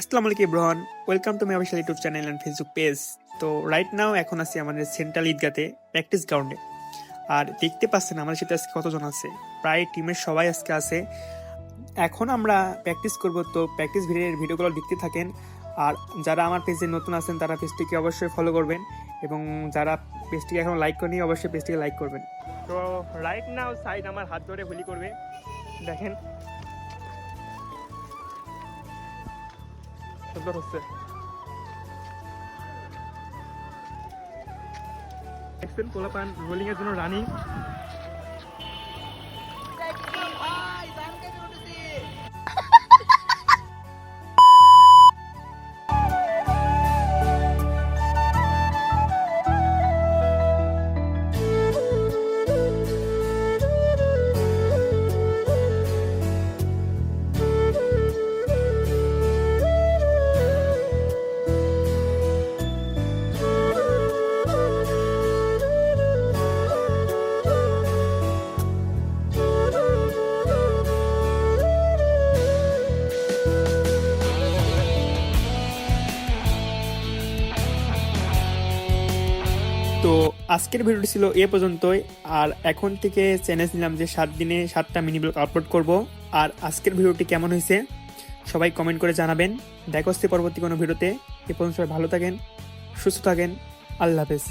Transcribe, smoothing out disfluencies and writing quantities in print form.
আসসালামু আলাইকুম everyone, welcome to my official YouTube channel and Facebook page. তো right now এখন আছি আমাদের সেন্ট্রাল ঈদগাতে প্র্যাকটিস গ্রাউন্ডে। আর দেখতে পাচ্ছেন আমাদের সাথে আজকে কতজন আছে, প্রায় টিমের সবাই আজকে আছে। এখন আমরা প্র্যাকটিস করব, তো প্র্যাকটিস ভিডিওগুলো দেখতে থাকেন। আর যারা আমার পেজে নতুন আছেন তারা পেজটিকে অবশ্যই ফলো করবেন, এবং যারা পেজটিকে এখন লাইক করেনি অবশ্যই পেজটিকে লাইক করবেন। তো রাইট নাও সাইড আমার হাত ধরে হুলি করবে, দেখেন সুন্দর হচ্ছে। দেখছেন পোলাপান রোলিং এর জন্য রানিং। তো আজকের ভিডিওটি ছিল এ পর্যন্তই। আর এখন থেকে চ্যালেঞ্জ নিলাম যে 7 দিনে 7টা মিনি ব্লগ আপলোড করব। আর আজকের ভিডিওটি কেমন হয়েছে সবাই কমেন্ট করে জানাবেন। দেখা হচ্ছে পরবর্তী কোনো ভিডিওতে। এ পর্যন্ত সবাই ভালো থাকেন, সুস্থ থাকেন। আল্লাহ হাফেজ।